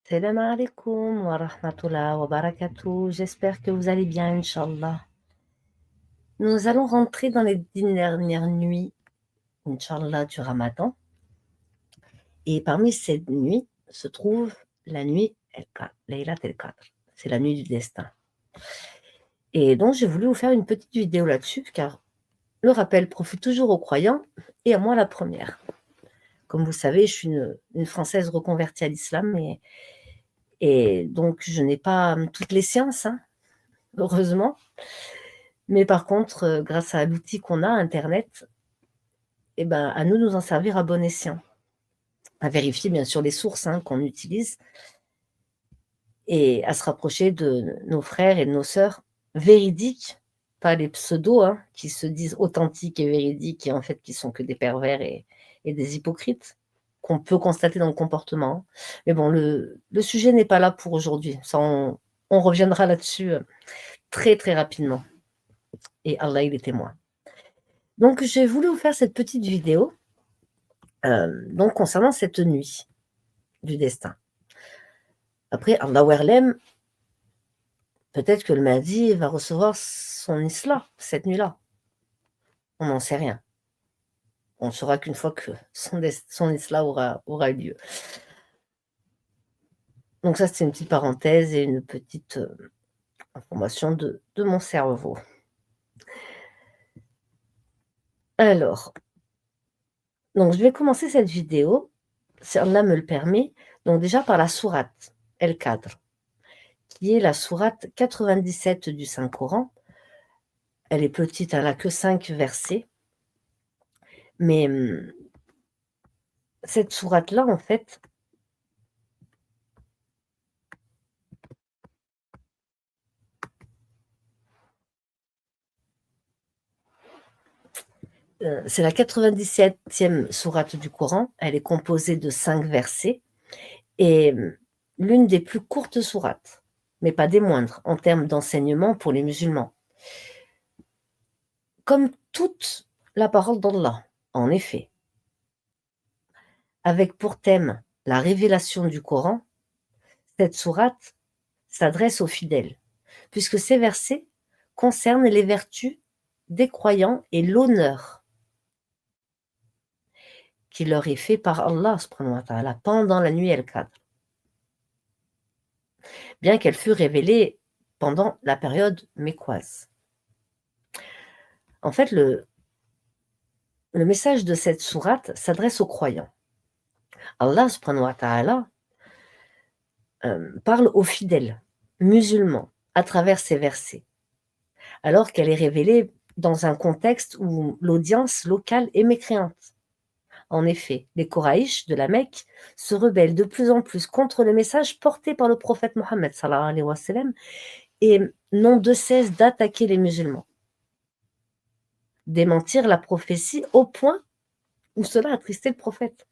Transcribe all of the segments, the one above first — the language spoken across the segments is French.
Salam alaikum wa rahmatullah wa barakatuh. J'espère que vous allez bien, Inch'Allah. Nous allons rentrer dans les 10 dernières nuits, Inch'Allah, du Ramadan. Et parmi ces nuits se trouve la nuit El-Qadr, Laylat El-Qadr. C'est la nuit du destin. Et donc, j'ai voulu vous faire une petite vidéo là-dessus, car le rappel profite toujours aux croyants et à moi la première. Comme vous savez, je suis une Française reconvertie à l'islam et donc je n'ai pas toutes les sciences, hein, heureusement. Mais par contre, grâce à l'outil qu'on a, internet, eh ben, à nous de nous en servir à bon escient. À vérifier bien sûr les sources, hein, qu'on utilise et à se rapprocher de nos frères et de nos sœurs véridiques, pas les pseudos, hein, qui se disent authentiques et véridiques et en fait qui sont que des pervers et des hypocrites, qu'on peut constater dans le comportement. Mais bon, le sujet n'est pas là pour aujourd'hui. Ça, on reviendra là-dessus, très, très rapidement et Allah, il est témoin. Donc j'ai voulu vous faire cette petite vidéo, donc concernant cette nuit du destin. Après, Allahu a'lam, peut-être que le Mahdi va recevoir son isla cette nuit-là. On n'en sait rien. On ne saura qu'une fois que son isla aura eu lieu. Donc ça, c'est une petite parenthèse et une petite information de mon cerveau. Alors, donc je vais commencer cette vidéo, si Allah me le permet, donc déjà par la sourate El-Qadr, qui est la sourate 97 du Saint-Coran. Elle est petite, elle n'a que 5 versets. Mais cette sourate-là, en fait, c'est la 97e sourate du Coran. Elle est composée de 5 versets et l'une des plus courtes sourates, mais pas des moindres, en termes d'enseignement pour les musulmans. Comme toute la parole d'Allah, en effet, avec pour thème la révélation du Coran, cette sourate s'adresse aux fidèles, puisque ces versets concernent les vertus des croyants et l'honneur qui leur est fait par Allah subhanahu wa ta'ala pendant la nuit El-Qadr, bien qu'elle fût révélée pendant la période mécoise. En fait, le message de cette sourate s'adresse aux croyants. Allah subhanahu wa ta'ala parle aux fidèles musulmans à travers ces versets, alors qu'elle est révélée dans un contexte où l'audience locale est mécréante. En effet, les Koraïches de la Mecque se rebellent de plus en plus contre le message porté par le prophète Mohammed sallallahu alayhi wa sallam et n'ont de cesse d'attaquer les musulmans, démentir la prophétie au point où cela a tristé le prophète.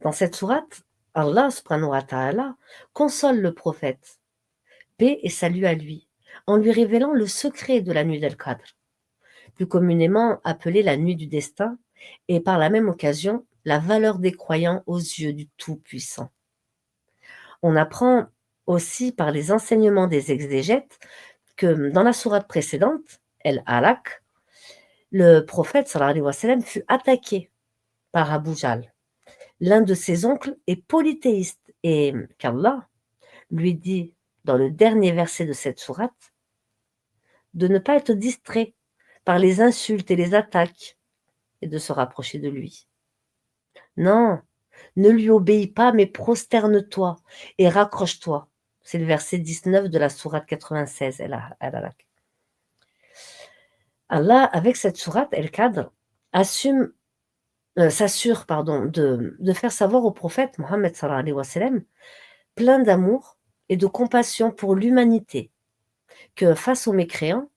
Dans cette sourate, Allah subhanahu wa ta'ala console le prophète, paix et salut à lui, en lui révélant le secret de la nuit d'Al-Qadr, plus communément appelée la nuit du destin, et par la même occasion, la valeur des croyants aux yeux du Tout-Puissant. On apprend aussi par les enseignements des exégètes que dans la sourate précédente, El-Alaq, le prophète sallallahu alayhi wa sallam fut attaqué par Abu Jahl. L'un de ses oncles est polythéiste et qu'Allah lui dit dans le dernier verset de cette sourate de ne pas être distrait par les insultes et les attaques et de se rapprocher de lui. Non, ne lui obéis pas, mais prosterne-toi et raccroche-toi. C'est le verset 19 de la sourate 96, El-Alaq. Allah, avec cette sourate, El-Qadr, s'assure de faire savoir au prophète Mohammed sallallahu alayhi wa sallam, plein d'amour et de compassion pour l'humanité, que face aux mécréants,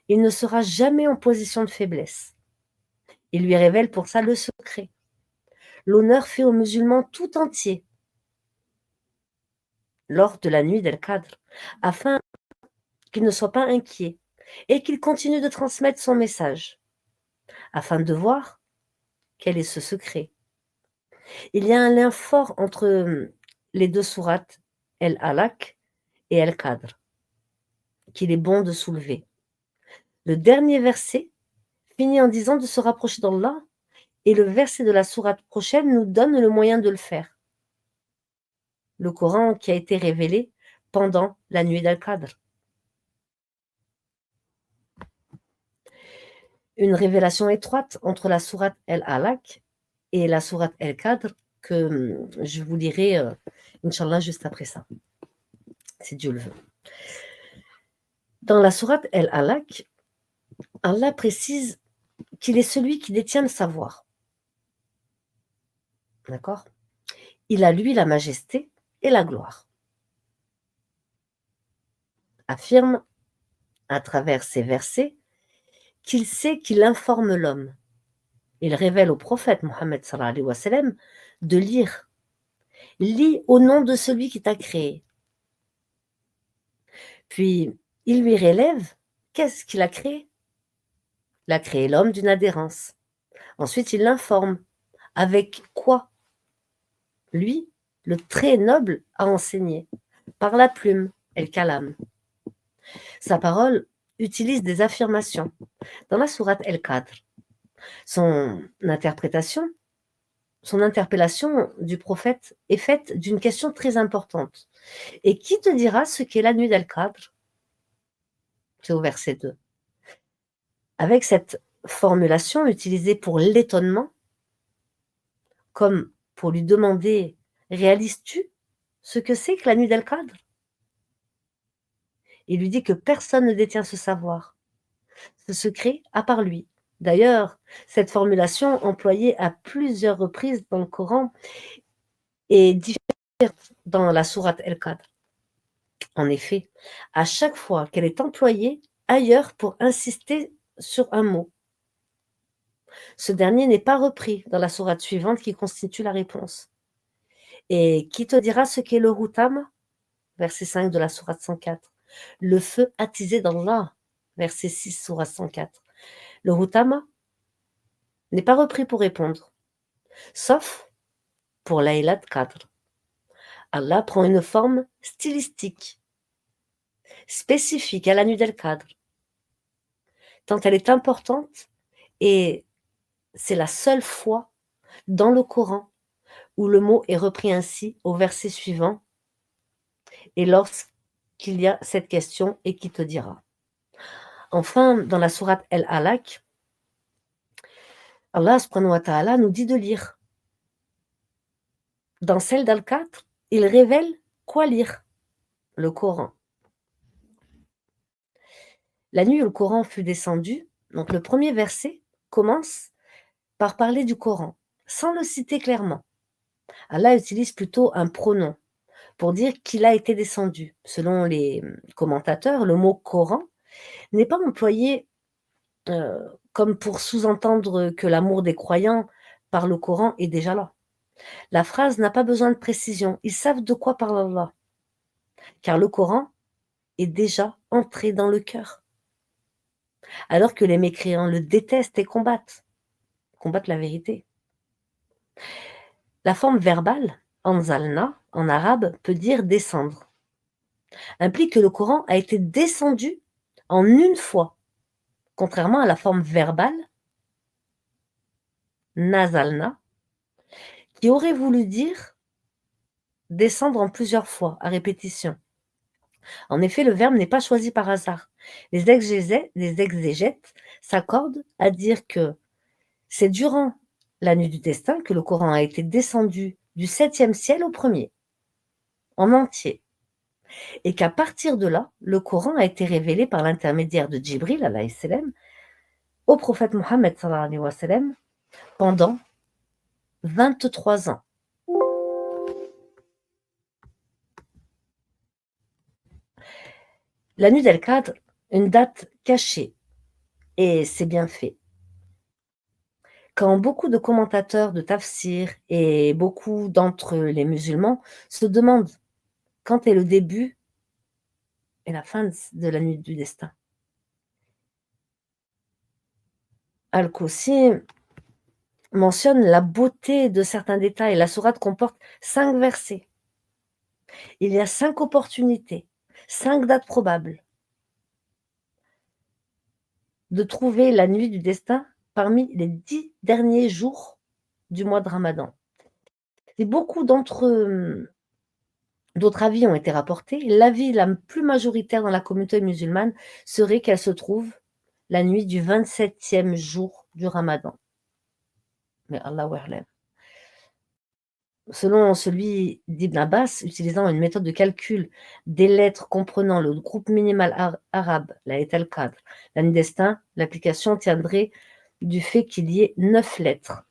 il ne sera jamais en position de faiblesse. Il lui révèle pour ça le secret, l'honneur fait aux musulmans tout entiers lors de la nuit d'El-Qadr, afin qu'ils ne soient pas inquiets et qu'ils continuent de transmettre son message, afin de voir quel est ce secret. Il y a un lien fort entre les 2 sourates El-Alaq et El-Qadr, qu'il est bon de soulever. Le dernier verset finit en disant de se rapprocher d'Allah et le verset de la sourate prochaine nous donne le moyen de le faire. Le Coran qui a été révélé pendant la nuit d'Al-Qadr. Une révélation étroite entre la sourate El-Alaq et la sourate El-Qadr que je vous lirai, Inch'Allah, juste après ça, si Dieu le veut. Dans la sourate El-Alaq, Allah précise qu'il est celui qui détient le savoir. D'accord? Il a, lui, la majesté et la gloire. Affirme, à travers ces versets, qu'il sait qu'il informe l'homme. Il révèle au prophète Mohammed sallallahu alayhi wa sallam de lire. Lis au nom de celui qui t'a créé. Puis, il lui relève qu'est-ce qu'il a créé? Il a créé l'homme d'une adhérence. Ensuite, il l'informe. Avec quoi? Lui, le très noble, a enseigné. Par la plume, el kalam. Sa parole utilise des affirmations. Dans la sourate El-Qadr, son interpellation du prophète est faite d'une question très importante. Et qui te dira ce qu'est la nuit d'Al-Qadr? C'est au verset 2. Avec cette formulation utilisée pour l'étonnement, comme pour lui demander « Réalises-tu ce que c'est que la nuit d'Al-Qadr ?» Il lui dit que personne ne détient ce savoir, ce secret à part lui. D'ailleurs, cette formulation employée à plusieurs reprises dans le Coran est différente dans la sourate El-Qadr. En effet, à chaque fois qu'elle est employée ailleurs pour insister sur un mot, ce dernier n'est pas repris dans la sourate suivante qui constitue la réponse. Et qui te dira ce qu'est le Hutama? Verset 5 de la sourate 104. Le feu attisé d'Allah, verset 6, sourate 104. Le Hutama n'est pas repris pour répondre, sauf pour Laylat Qadr. Allah prend une forme stylistique, spécifique à la nuit d'Al-Qadr, tant elle est importante, et c'est la seule fois dans le Coran où le mot est repris ainsi au verset suivant, et lorsqu'il y a cette question, et qui te dira. Enfin, dans la sourate El-Alaq, Allah subhanahu wa ta'ala nous dit de lire. Dans celle d'Al-Qadr, il révèle quoi lire? Le Coran. La nuit où le Coran fut descendu, donc le premier verset commence par parler du Coran, sans le citer clairement. Allah utilise plutôt un pronom pour dire qu'il a été descendu. Selon les commentateurs, le mot Coran n'est pas employé comme pour sous-entendre que l'amour des croyants par le Coran est déjà là. La phrase n'a pas besoin de précision. Ils savent de quoi parle Allah. Car le Coran est déjà entré dans le cœur. Alors que les mécréants le détestent et combattent la vérité. La forme verbale, anzalna, en arabe, peut dire descendre. Implique que le Coran a été descendu en une fois, contrairement à la forme verbale, nazalna, qui aurait voulu dire descendre en plusieurs fois, à répétition. En effet, le verbe n'est pas choisi par hasard. Les exégètes s'accordent à dire que c'est durant la nuit du destin que le Coran a été descendu du 7e ciel au premier, en entier. Et qu'à partir de là, le Coran a été révélé par l'intermédiaire de Djibril, alayhi salam, au prophète Mohammed, sallallahu alayhi wa sallam, pendant 23 ans. La nuit d'Al-Qadr, une date cachée, et c'est bien fait. Quand beaucoup de commentateurs de tafsir et beaucoup d'entre les musulmans se demandent quand est le début et la fin de la nuit du destin. Al-Koussi mentionne la beauté de certains détails. La sourate comporte 5 versets Il y a 5 opportunités, 5 dates probables de trouver la nuit du destin parmi les 10 derniers jours du mois de Ramadan. Et beaucoup d'autres avis ont été rapportés. L'avis la plus majoritaire dans la communauté musulmane serait qu'elle se trouve la nuit du 27e jour du Ramadan. Mais Allahu a'lam. Selon celui d'Ibn Abbas, utilisant une méthode de calcul des lettres comprenant le groupe minimal arabe, la Laylat al-Qadr, la nuit destin, l'application tiendrait du fait qu'il y ait 9 lettres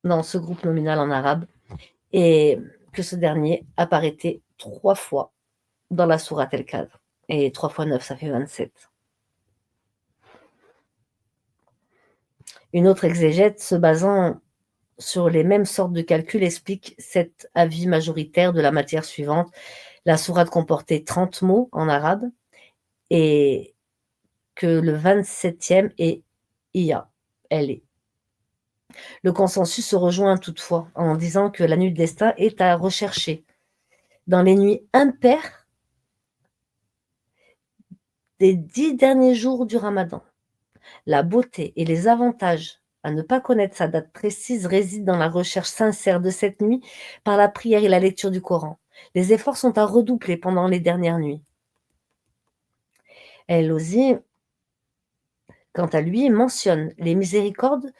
dans ce groupe nominal en arabe et que ce dernier apparaîtait 3 fois dans la sourate al-Qadr. Et 3 fois 9, ça fait 27. Une autre exégète, se basant sur les mêmes sortes de calculs, explique cet avis majoritaire de la matière suivante. La sourate comportait 30 mots en arabe et que le 27e est Iya, elle est. Le consensus se rejoint toutefois en disant que la nuit de destin est à rechercher dans les nuits impaires des 10 derniers jours du Ramadan. La beauté et les avantages à ne pas connaître sa date précise résident dans la recherche sincère de cette nuit par la prière et la lecture du Coran. Les efforts sont à redoubler pendant les dernières nuits. El-Ozi, quant à lui, mentionne les miséricordes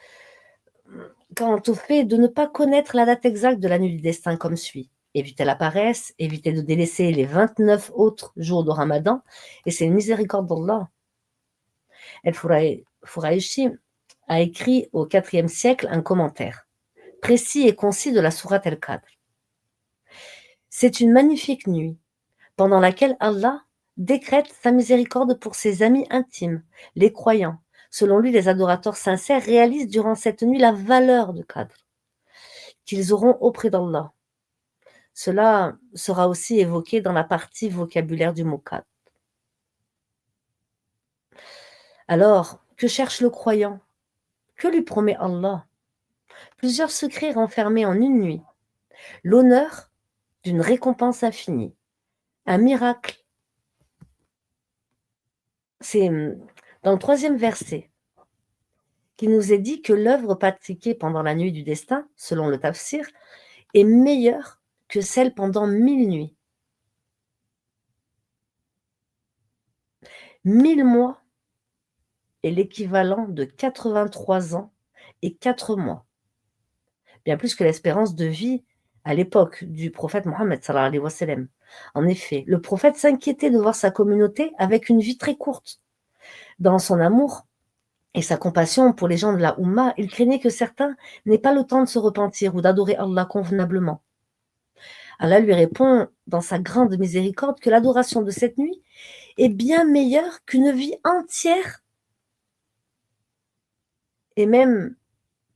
quant au fait de ne pas connaître la date exacte de la nuit du destin comme suit. Éviter la paresse, éviter de délaisser les 29 autres jours de Ramadan, et c'est une miséricorde d'Allah. El-Furaishi a écrit au IVe siècle un commentaire précis et concis de la sourate al-Qadr. C'est une magnifique nuit pendant laquelle Allah décrète sa miséricorde pour ses amis intimes, les croyants. Selon lui, les adorateurs sincères réalisent durant cette nuit la valeur de Qadr qu'ils auront auprès d'Allah. Cela sera aussi évoqué dans la partie vocabulaire du mot Qadr. Alors, que cherche le croyant? Que lui promet Allah? Plusieurs secrets renfermés en une nuit. L'honneur d'une récompense infinie. Un miracle. C'est dans le 3e verset qu'il nous est dit que l'œuvre pratiquée pendant la nuit du destin, selon le tafsir, est meilleure que celle pendant 1000 nuits. 1000 mois est l'équivalent de 83 ans et 4 mois. Bien plus que l'espérance de vie à l'époque du prophète Mohammed sallallahu alayhi wa sallam. En effet, le prophète s'inquiétait de voir sa communauté avec une vie très courte. Dans son amour et sa compassion pour les gens de la Oumma, il craignait que certains n'aient pas le temps de se repentir ou d'adorer Allah convenablement. Allah lui répond dans sa grande miséricorde que l'adoration de cette nuit est bien meilleure qu'une vie entière et même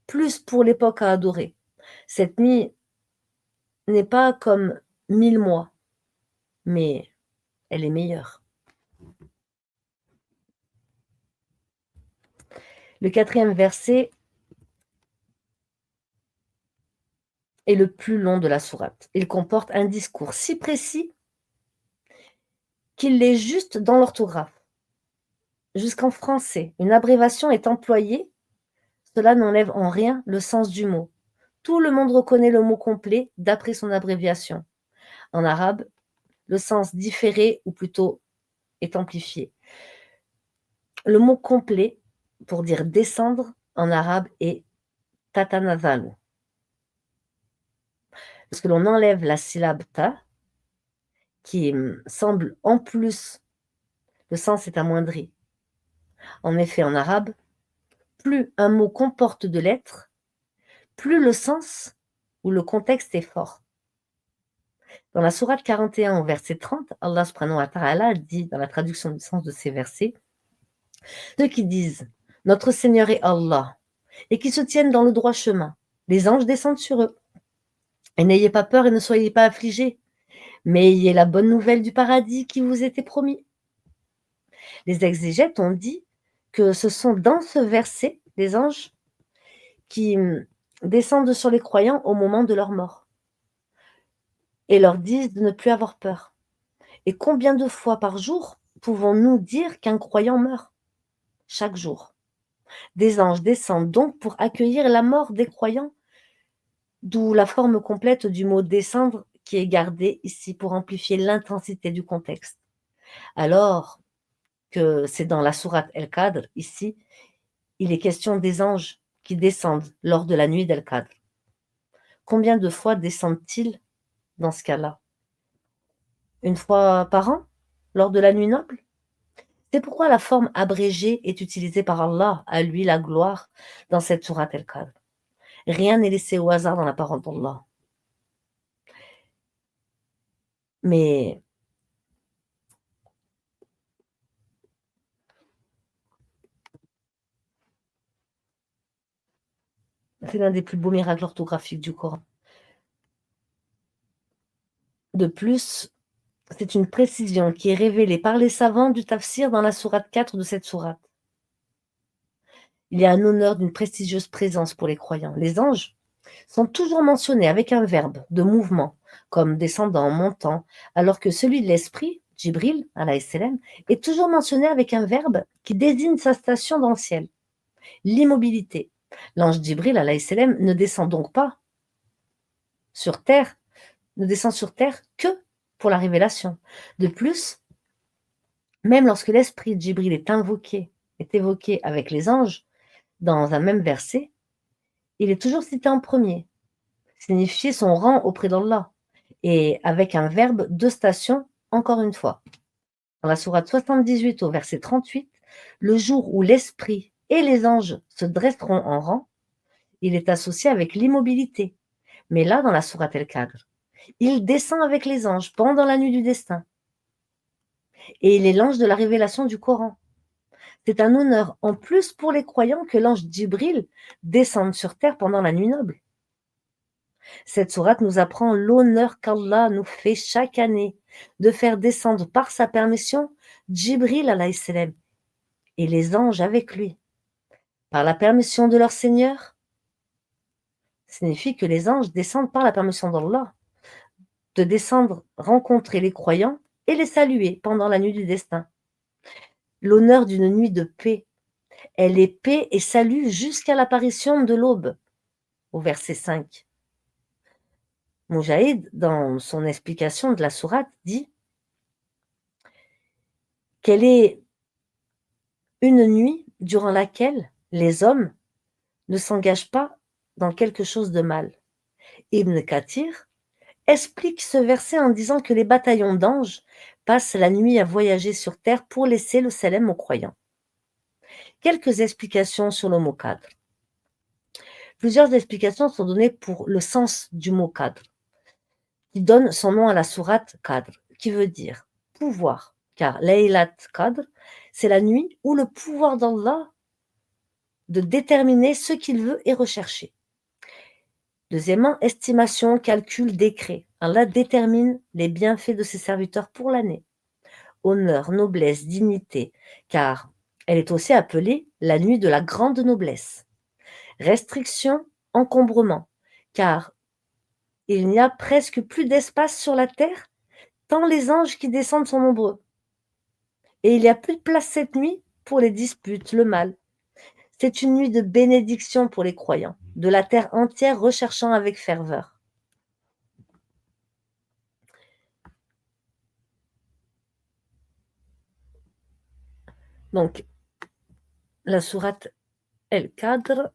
plus pour l'époque à adorer. Cette nuit n'est pas comme 1000 mois, mais elle est meilleure. Le 4e verset est le plus long de la sourate. Il comporte un discours si précis qu'il est juste dans l'orthographe. Jusqu'en français, une abréviation est employée, cela n'enlève en rien le sens du mot. Tout le monde reconnaît le mot complet d'après son abréviation. En arabe, le sens différé ou plutôt est amplifié. Le mot complet pour dire descendre en arabe est tatanazalu. Parce que l'on enlève la syllabe ta, qui semble en plus, le sens est amoindri. En effet, en arabe, plus un mot comporte de lettres, plus le sens ou le contexte est fort. Dans la sourate 41 au verset 30, Allah subhanahu wa ta'ala dit dans la traduction du sens de ces versets, ceux qui disent « Notre Seigneur est Allah » et qui se tiennent dans le droit chemin, les anges descendent sur eux. Et n'ayez pas peur et ne soyez pas affligés, mais ayez la bonne nouvelle du paradis qui vous était promis. Les exégètes ont dit que ce sont dans ce verset les anges qui descendent sur les croyants au moment de leur mort. et leur disent de ne plus avoir peur. Et combien de fois par jour pouvons-nous dire qu'un croyant meurt? Chaque jour. Des anges descendent donc pour accueillir la mort des croyants, d'où la forme complète du mot descendre qui est gardée ici pour amplifier l'intensité du contexte. Alors que c'est dans la sourate El-Qadr, ici, il est question des anges qui descendent lors de la nuit d'El-Qadr. Combien de fois descendent-ils dans ce cas-là? Une fois par an, lors de la nuit noble? C'est pourquoi la forme abrégée est utilisée par Allah, à lui la gloire, dans cette sourate El-Qadr. Rien n'est laissé au hasard dans la parole d'Allah. Mais c'est l'un des plus beaux miracles orthographiques du Coran. De plus, c'est une précision qui est révélée par les savants du tafsir dans la sourate 4 de cette sourate. Il y a un honneur d'une prestigieuse présence pour les croyants. Les anges sont toujours mentionnés avec un verbe de mouvement, comme descendant, montant, alors que celui de l'esprit, Jibril, alayhi salam, est toujours mentionné avec un verbe qui désigne sa station dans le ciel, l'immobilité. L'ange Jibril, alayhi salam, ne descend donc pas sur terre, ne descend sur terre que pour la révélation. De plus, même lorsque l'esprit de Jibril est évoqué avec les anges, dans un même verset, il est toujours cité en premier, signifier son rang auprès d'Allah, et avec un verbe de station, encore une fois. Dans la sourate 78 au verset 38, le jour où l'esprit et les anges se dresseront en rang, il est associé avec l'immobilité. Mais là, dans la sourate El-Qadr, il descend avec les anges pendant la nuit du destin. Et il est l'ange de la révélation du Coran. C'est un honneur en plus pour les croyants que l'ange Djibril descende sur terre pendant la nuit noble. Cette sourate nous apprend l'honneur qu'Allah nous fait chaque année de faire descendre par sa permission Djibril alayhi salam et les anges avec lui. Par la permission de leur Seigneur, signifie que les anges descendent par la permission d'Allah, de descendre rencontrer les croyants et les saluer pendant la nuit du destin. L'honneur d'une nuit de paix, elle est paix et salut jusqu'à l'apparition de l'aube, au verset 5. Moujahid, dans son explication de la sourate, dit qu'elle est une nuit durant laquelle les hommes ne s'engagent pas dans quelque chose de mal. Ibn Kathir explique ce verset en disant que les bataillons d'anges passent la nuit à voyager sur terre pour laisser le salam aux croyants. Quelques explications sur le mot cadre. Plusieurs explications sont données pour le sens du mot cadre, qui donne son nom à la sourate cadre, qui veut dire pouvoir, car Laylat Qadr, c'est la nuit où le pouvoir d'Allah de déterminer ce qu'il veut est recherché. Deuxièmement, estimation, calcul, décret. Allah détermine les bienfaits de ses serviteurs pour l'année. Honneur, noblesse, dignité, car elle est aussi appelée la nuit de la grande noblesse. Restriction, encombrement, car il n'y a presque plus d'espace sur la terre, tant les anges qui descendent sont nombreux. Et il n'y a plus de place cette nuit pour les disputes, le mal. C'est une nuit de bénédiction pour les croyants, de la terre entière recherchant avec ferveur. Donc, la sourate El-Qadr,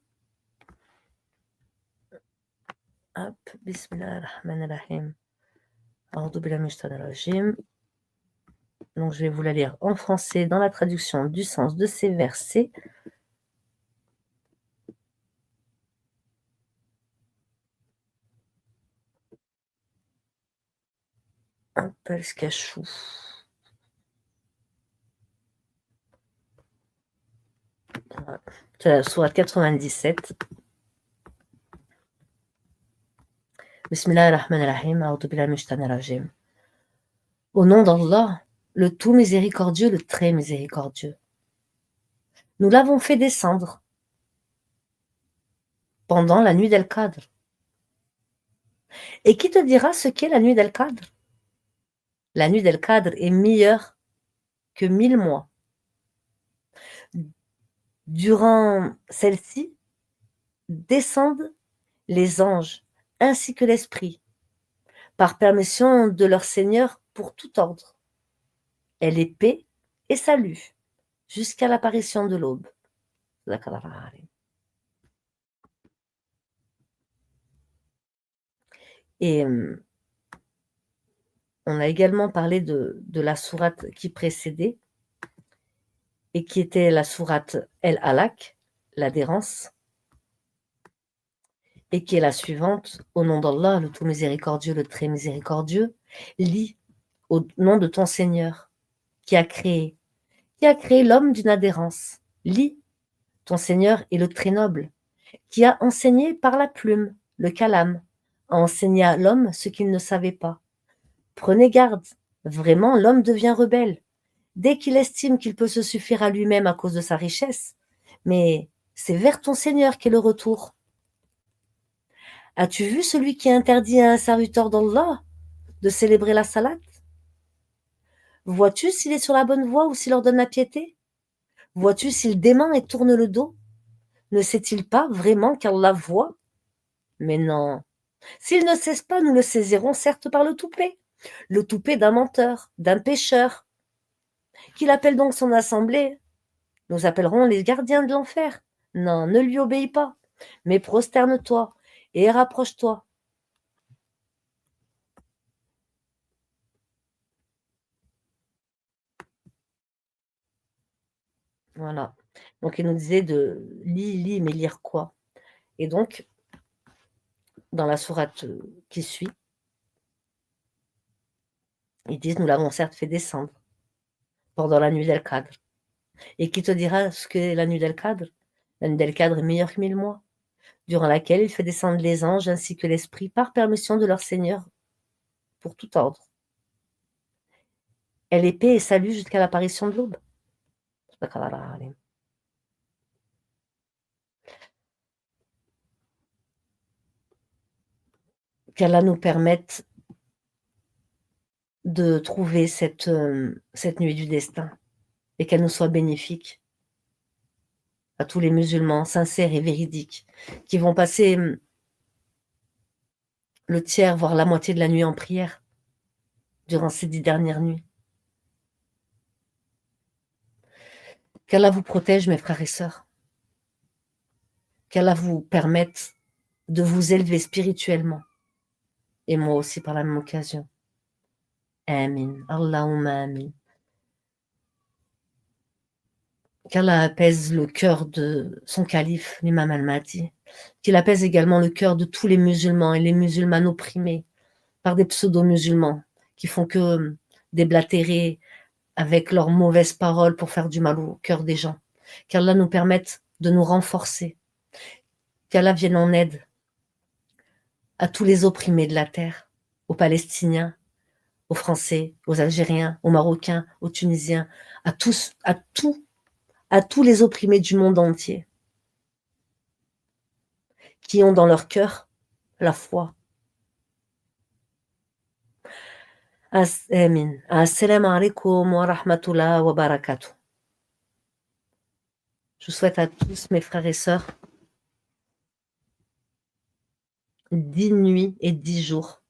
hop, Bismillahirrahmanirrahim. Donc, je vais vous la lire en français dans la traduction du sens de ces versets. Hop, Al-Skachou. C'est la sourate 97. Bismillahirrahmanirrahim. Au nom d'Allah, le tout miséricordieux, le très miséricordieux. Nous l'avons fait descendre pendant la nuit d'Al-Qadr. Et qui te dira ce qu'est la nuit d'Al-Qadr? La nuit d'Al-Qadr est meilleure que 1000 mois. Durant celle-ci descendent les anges ainsi que l'Esprit, par permission de leur Seigneur pour tout ordre. Elle est paix et salut jusqu'à l'apparition de l'aube. Et on a également parlé de la sourate qui précédait et qui était la sourate El Alaq, l'adhérence, et qui est la suivante. Au nom d'Allah, le tout miséricordieux, le très miséricordieux, lis au nom de ton Seigneur qui a créé l'homme d'une adhérence. Lis, ton Seigneur est le très noble, qui a enseigné par la plume, le calame, a enseigné à l'homme ce qu'il ne savait pas. Prenez garde, vraiment l'homme devient rebelle, dès qu'il estime qu'il peut se suffire à lui-même à cause de sa richesse. Mais c'est vers ton Seigneur qu'est le retour. As-tu vu celui qui interdit à un serviteur d'Allah de célébrer la salate? Vois-tu s'il est sur la bonne voie ou s'il ordonne la piété? Vois-tu s'il dément et tourne le dos? Ne sait-il pas vraiment qu'Allah voit? Mais non. S'il ne cesse pas, nous le saisirons certes par le toupet d'un menteur, d'un pécheur. Qu'il appelle donc son assemblée. Nous appellerons les gardiens de l'enfer. Non, ne lui obéis pas, mais prosterne-toi et rapproche-toi. Voilà. Donc il nous disait de lis, mais lire quoi? Et donc, dans la sourate qui suit, ils disent, nous l'avons certes fait descendre pendant la nuit d'Al-Qadr. Et qui te dira ce qu'est la nuit d'Al-Qadr? La nuit d'Al-Qadr est meilleure que 1000 mois, durant laquelle il fait descendre les anges ainsi que l'Esprit par permission de leur Seigneur pour tout ordre. Elle est paix et salut jusqu'à l'apparition de l'aube. Qu'Allah nous permette de trouver cette nuit du destin et qu'elle nous soit bénéfique à tous les musulmans sincères et véridiques qui vont passer le tiers, voire la moitié de la nuit en prière durant ces 10 dernières nuits. Qu'Allah vous protège, mes frères et sœurs. Qu'Allah vous permette de vous élever spirituellement. Et moi aussi par la même occasion. Amin. Allahumma amin. Qu'Allah apaise le cœur de son calife, l'imam al-Mahdi. Qu'il apaise également le cœur de tous les musulmans et les musulmanes opprimés par des pseudo-musulmans qui font que déblatérer avec leurs mauvaises paroles pour faire du mal au cœur des gens. Qu'Allah nous permette de nous renforcer. Qu'Allah vienne en aide à tous les opprimés de la terre, aux Palestiniens, aux Français, aux Algériens, aux Marocains, aux Tunisiens, à tous les opprimés du monde entier, qui ont dans leur cœur la foi. Amin. Assalamu alaikum wa rahmatullah wa barakatuh. Je vous souhaite à tous, mes frères et sœurs, 10 nuits et 10 jours.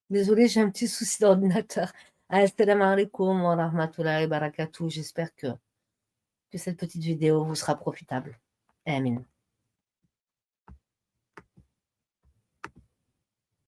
Désolée, j'ai un petit souci d'ordinateur. Assalamu alaikum wa rahmatullahi wa barakatuh. J'espère que cette petite vidéo vous sera profitable. Amin.